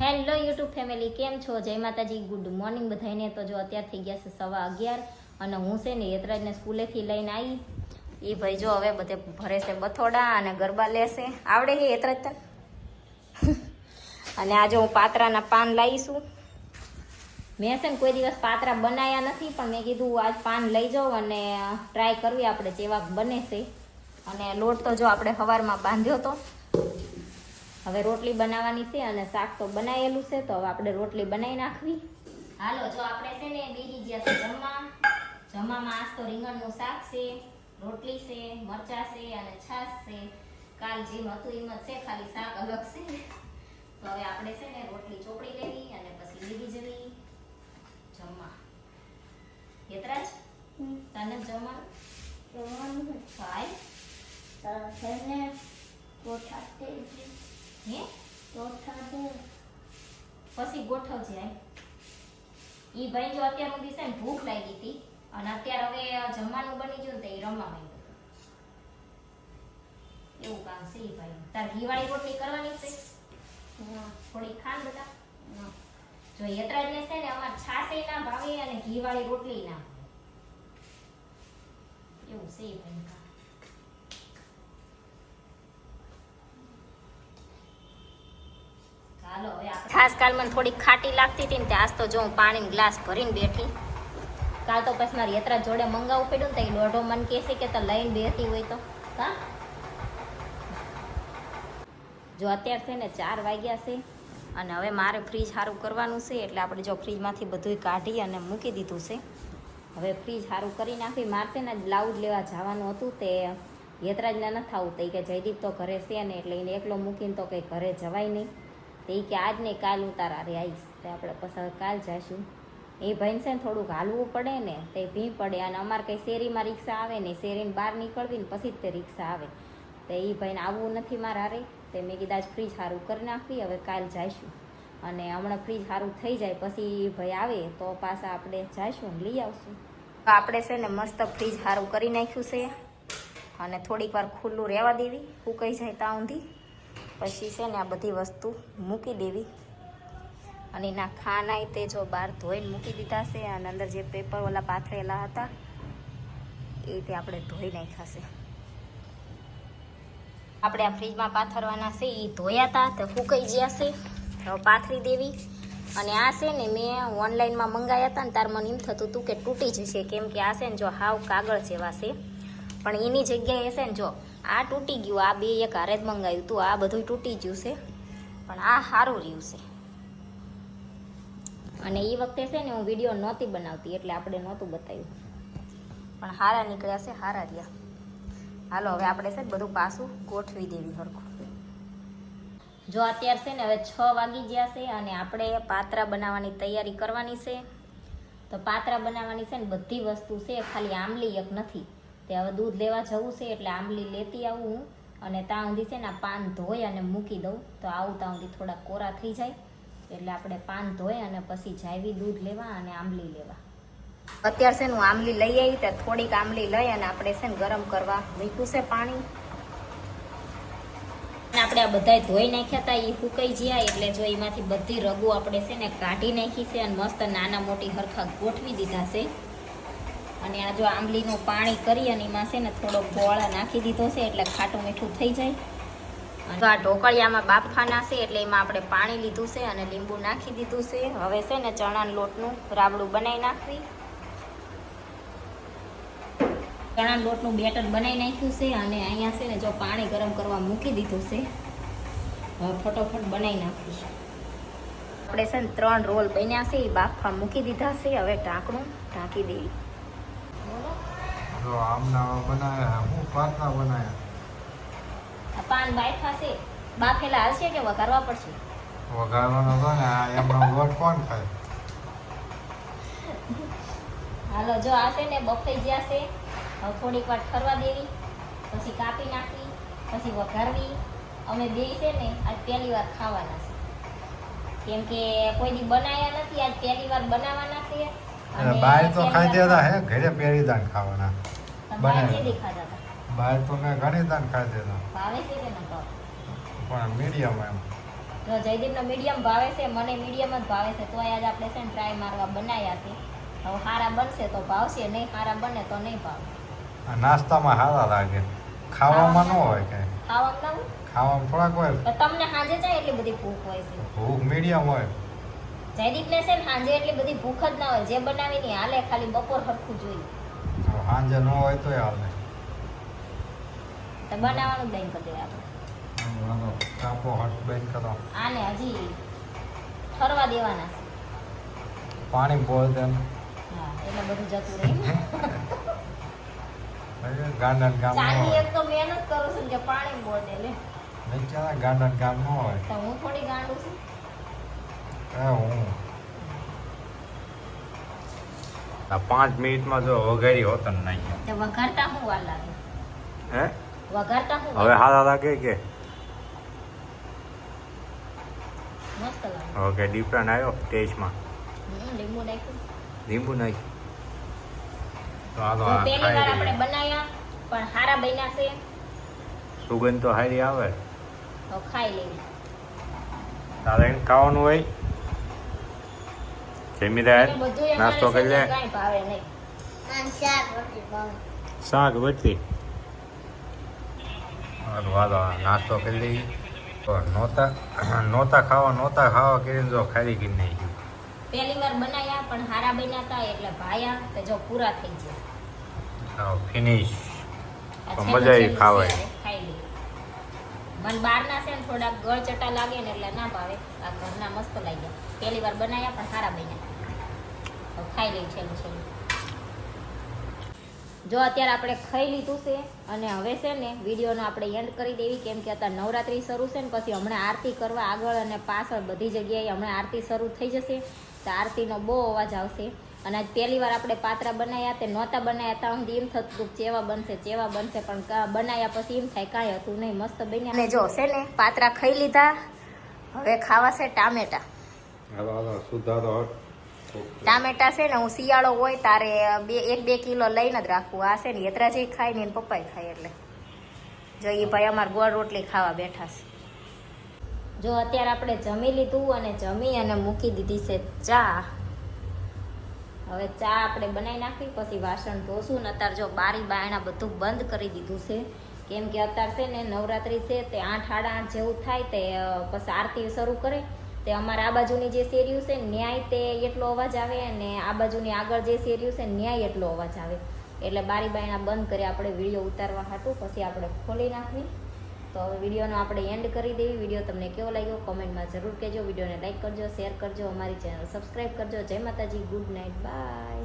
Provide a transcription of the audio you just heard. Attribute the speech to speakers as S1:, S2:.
S1: Hello YouTube family, કેમ છો? જય માતાજી, ગુડ મોર્નિંગ બધાને. તો જો અત્યારે થઈ ગયા છે 11:15 અને હું છે ને યતરાજને સ્કૂલેથી લઈને આવી. એ ભાઈ જો હવે બધે ભરે છે બથોડા અને ગરબા લેશે. આવડે છે યતરાજ તને? અને આજે હું પાત્રાના પાન લાવીશું. મેં છે ને કોઈ દિવસ પાત્રા બનાવ્યા નથી, પણ મેં કીધું આજ પાન લઈ જાઉં અને ટ્રાય કરવી આપણે જેવા બને છે. અને લોટ તો જો આપણે સવારમાં બાંધ્યો હતો. હવે રોટલી બનાવવાની છે અને શાક તો બનાવેલું છે, તો હવે આપણે રોટલી બનાવી નાખવી. હાલો, જો આપણે છે ને બેસી ગયા છે જમવામાં. આજ તો રીંગણનું શાક છે, રોટલી છે, મરચાં છે અને છાશ છે. કાલ જેમ હતું એમ જ છે, ખાલી શાક અલગ છે. તો હવે આપણે છે ને રોટલી ચોપડી લેવી અને પછી લીધી જવી જમવા. યતરાજ, તને જમવાનું ભાઈ પછી ગોઠવજે. ઈ ભાઈ જો અત્યાર સુધી છે ને ભૂખ લાગી હતી અને અત્યારે હવે જમવાનું બની ગયું ને તો એ રમવા માંડ્યો. એવું કામ છે ઈ ભાઈ. તાર ઘીવાળી રોટલી કરવાની છે? થોડી ખાંડ બધા જો યતરાજને છે ને અમાર છાશે ના ભાવે અને ઘીવાળી રોટલી ના ભાવે. એવું છે ઈ ભાઈ. ખાસ કાલ મને થોડી ખાટી લાગતી હતી ને આજ તો જો હું પાણીનો ગ્લાસ ભરીને બેઠી. કાલ તો પછી મારી યતરાજ જોડે મંગાવવું પડ્યું ને તો એ દોઢો મન કહેશે કે તો લઈને બેઠી હોય તો હા. જો અત્યારે છે ને 4 વાગ્યા છે અને હવે મારે ફ્રીજ સારું કરવાનું છે, એટલે આપણે જો ફ્રીજમાંથી બધું કાઢી અને મૂકી દીધું છે. હવે ફ્રીજ સારું કરી નાખી. મારે છે ને બ્લાઉઝ લેવા જવાનું હતું, તે યતરાજને નથી આવું તો કે જયદીપ તો ઘરે છે ને એટલે એને એકલો મૂકીને તો કંઈ ઘરે જવાય નહીં. તો એ કે આજ નહીં કાલ હું તારા રે આવીશ, તો આપણે પછી કાલ જઈશું. એ ભાઈને છે ને થોડુંક હાલવું પડે ને તે ભી પડે, અને અમારે કંઈ શેરીમાં રિક્ષા આવે ને શેરીને બહાર નીકળવી ને પછી જ તે રિક્ષા આવે. તો એ ભાઈને આવવું નથી મારા હારે. તો મેં કીધું આજ ફ્રીજ સારું કરી નાખવી, હવે કાલ જઈશું. અને હમણાં ફ્રીજ સારું થઈ જાય પછી ભાઈ આવે તો પાછા આપણે જઈશું ને લઈ આવશું. આપણે છે ને મસ્ત ફ્રીજ સારું કરી નાખ્યું છે અને થોડીક વાર ખુલ્લું રહેવા દેવી, ફૂંકાઈ જાય ત્યાં ઊંધી. પછી છે ને આ બધી વસ્તુ મૂકી દેવી. અને એના ખાના તે જો બહાર ધોઈને મૂકી દીધા છે અને અંદર જે પેપર ઓલા પાથરેલા હતા એ તે આપણે ધોઈ નાખ્યા છે. આપણે આ ફ્રીજમાં પાથરવાના છે એ ધોયા હતા તો ફૂંકાઈ ગયા છે, તો પાથરી દેવી. અને આ છે ને મેં ઓનલાઈનમાં મંગાવ્યા હતા ને તાર મને એમ થતું હતું કે તૂટી જશે, કેમ કે આ છે ને જો હાવ કાગળ જેવા છે, પણ એની જગ્યાએ છે ને જો આ તૂટી ગયું. આ બે એક હારે જ મંગાવ્યું હતું, આ બધું તૂટી ગયું છે, પણ આ સારું રહ્યું છે. અને એ વખતે છે ને હું વિડીયો નહોતી બનાવતી એટલે આપણે નહોતું બતાવ્યું, પણ સારા નીકળ્યા છે, સારા રહ્યા. હાલો, હવે આપણે છે ને બધું પાછું ગોઠવી દેવી સરખું. જો અત્યારે છે ને હવે 6 વાગી ગયા છે અને આપણે પાત્રા બનાવવાની તૈયારી કરવાની છે. તો પાત્રા બનાવવાની છે ને બધી વસ્તુ છે, ખાલી આંબલી એક નથી. તે હવે દૂધ લેવા જવું છે એટલે આંબલી લેતી આવું હું. અને ત્યાં સુધી છે ને પાન ધોઈ અને મૂકી દઉં, તો આવું ત્યાં સુધી થોડા કોરા થઈ જાય એટલે આપણે પાન ધોઈ અને પછી જાવી દૂધ લેવા અને આંબલી લેવા. અત્યારે છે ને હું આંબલી લઈ આવી, તો થોડીક આંબલી લઈ અને આપણે છે ને ગરમ કરવા મૂક્યું છે પાણી. આપણે આ બધા ધોઈ નાખ્યા હતા એ ફૂંકાઈ ગયા એટલે જો એમાંથી બધી રગો આપણે છે ને કાઢી નાખી છે અને મસ્ત નાના મોટી હરખા ગોઠવી દીધા છે. અને આ જો આંબલીનું પાણી કરી અને એમાં છે ને થોડો ગોળ નાખી દીધો છે એટલે ખાટું મીઠું થઈ જાય. તો આ ઢોકળિયામાં બાફવાના છે એટલે એમાં આપણે પાણી લીધું છે અને લીંબુ નાખી દીધું છે. હવે છે ને ચણાના લોટનું રાબડું બનાવી નાખવી. ચણાના લોટનું બેટર બનાવી નાખ્યું છે અને અહીંયા છે ને જો પાણી ગરમ કરવા મૂકી દીધું છે. હવે ફટોફટ બનાવી નાખીશ. આપણે છે ને 3 રોલ બન્યા છે એ બાફવા મૂકી દીધા છે. હવે ઢાંકણું ઢાંકી દેવી.
S2: જો આમના બનાયા, હું પાત્રા બનાયા.
S1: પાન બાફા છે, બાફેલા હાલશે કે વઘારવા પડશે?
S2: વઘારવાનો હતો ને, આ એમનો લોટ કોણ ખાય?
S1: હાલો, જો આ છે ને બફાઈ ગયા છે. હવે થોડીક વાર ઠરવા દેવી, પછી કાપી નાખવી, પછી વઘારવી. અમે બે છે ને આજ પહેલી વાર ખાવાના છે, કેમ કે કોઈ દી બનાવ્યા નથી, આજ પહેલી વાર બનાવવાના છે.
S2: બહાર તો ખાઈ દેતા હે, ઘરે પહેરી દાન ખાવાના.
S1: બહાર જે દેખાતા હતા
S2: બહાર તો મેં ઘણી દાન ખાઈ દેતા,
S1: ભાવે છે કે ન ભાવે?
S2: પણ મીડિયમ એમ.
S1: તો જયદીપનો મીડિયમ ભાવે છે, મને મીડિયમ જ ભાવે છે, તો આજ આપણે છે ને ટ્રાય મારવા બનાવ્યા છે. હવે સારા બનશે તો ભાવશે, નહીં સારા બને તો નહીં ભાવે.
S2: આ નાસ્તામાં સારા લાગે, ખાવામાં ન હોય કઈ.
S1: ખાવામાં ના હોય?
S2: ખાવામાં થોડાક હોય,
S1: તો તમને સાંજે જાય એટલી બધી ભૂખ હોય છે.
S2: ભૂખ મીડિયમ હોય.
S1: જયદીપને છે ને સાંજે એટલી બધી ભૂખ જ ના હોય, જે બનાવી ની હાલે, ખાલી બપોર સરખું જોઈએ.
S2: તો સાંજે ન હોય તોય હાલે.
S1: તો બનાવવાનું દહીં કરી દે આપણે.
S2: હાલો, કાપો હટ બંધ કરો.
S1: આને હજી ઠરવા દેવાના છે.
S2: પાણી બોલ દે.
S1: હા, એટલે બધું જતું રહે.
S2: ગાંડા ગામ ન
S1: ચાંદી
S2: હોય.
S1: એક તો મહેનત કરું છું કે પાણી બોલ દે લે.
S2: નહીં ચાલે, ગાંડા ગામ ન હોય.
S1: તો હું થોડી ગાંડું છું.
S2: હું આ 5 મિનિટમાં જો વઘારી હોત ને નહીં.
S1: તે વઘારતા શું વાર લાગે?
S2: હે
S1: વઘારતા શું
S2: હવે હારા લાગે કે
S1: મસ્ત લાગે.
S2: હવે કે ડિફરન્ટ આવ્યો ટેસ્ટમાં?
S1: લીંબુ નાખ્યું.
S2: લીંબુ નાખી તો હાલો
S1: તો
S2: આ
S1: પહેલી વાર
S2: ખાઈ
S1: આપણે
S2: લઈએ.
S1: બનાવ્યા પણ હારા બન્યા છે.
S2: સુગંધ તો હારી આવે.
S1: તો ખાઈ લેવી.
S2: તારે એને ખાવાનું હોય જમી રહે
S1: એટલે બધુંય અમારે
S2: નાસ્તો કરી લે.
S1: કાંઈ ભાવે નહીં.
S2: શાક વચ્ચે હાલો હાલો નાસ્તો કરી લઈએ. તો નહોતા ખાવા કરીને જો ખાલી કરી નાખ્યું.
S1: પહેલી વાર બનાવ્યા પણ હારા બન્યા હતા એટલે ભાયા તો જો પૂરા થઈ ગયા.
S2: ફિનિશ
S1: આ
S2: તો
S1: છેલ્લું
S2: મજા આવી
S1: છેલ્લું
S2: ખાવાય.
S1: છે, ખાઈ લઈએ. મને બહારના છે ને થોડાક ગળચટા લાગે ને એટલે ના ભાવે. આ ઘરના મસ્ત લાગ્યા. પહેલી વાર બનાવ્યા પણ સારા બન્યા. હવે ખાઈ લઈએ છેલ્લું છેલ્લું. જો અત્યારે આપણે ખાઈ લીધું છે અને હવે છે ને વિડીયોનો આપણે એન્ડ કરી દેવી, કેમ કે અત્યારે નવરાત્રિ શરૂ છે ને પછી હમણાં આરતી કરવા આગળ અને પાછળ બધી જગ્યાએ હમણાં આરતી શરૂ થઈ જશે તો આરતીનો બહુ અવાજ આવશે. અને આજ પહેલી વાર આપણે પાત્રા બનાવ્યા, તે નહોતા બનાવ્યા ત્યાં સુધી એમ થતું હતું ચેવા બનશે પણ બનાવ્યા પછી એમ થાય કાંઈ હતું નહીં, મસ્ત બન્યા. અને જો છે ને પાત્રા ખાઈ લીધા, હવે ખાવા છે ટામેટા.
S2: હાલો હાલો સુધારો
S1: ટામેટા છે ને હું શિયાળો હોય તારે 1-2 કિલો લઈને જ રાખવું. આ છે ને યતરાજી ખાય ને એના પપ્પાએ ખાય એટલે જો એ ભાઈ અમારે ગોળ રોટલી ખાવા બેઠા છે. જો અત્યારે આપણે જમી લીધું અને જમી અને મૂકી દીધી છે ચા. હવે ચા આપણે બનાવી નાખી પછી વાસણ ધોશું ને અત્યારે જો બારી બાયણા બધું બંધ કરી દીધું છે, કેમ કે અત્યારે છે ને નવરાત્રિ છે તે 8-8:30 જેવું થાય તે પછી આરતી શરૂ કરે તે અમારે આ બાજુની જે શેરીયું છે ન્યાય તે એટલો અવાજ આવે અને આ બાજુની આગળ જે શેરીયું છે ન્યાય એટલો અવાજ આવે એટલે બારી બાયણા બંધ કરી આપણે વિડીયો ઉતારવા હતું પછી આપણે ખોલી નાખવી. તો હવે વિડીયોનો આપણે એન્ડ કરી દેવી. વિડીયો તમને કેવો લાગ્યો કોમેન્ટમાં જરૂર કહેજો. વિડીયોને લાઈક કરજો, શેર કરજો, અમારી ચેનલ સબસ્ક્રાઈબ કરજો. જય માતાજી, ગુડ નાઇટ, બાય.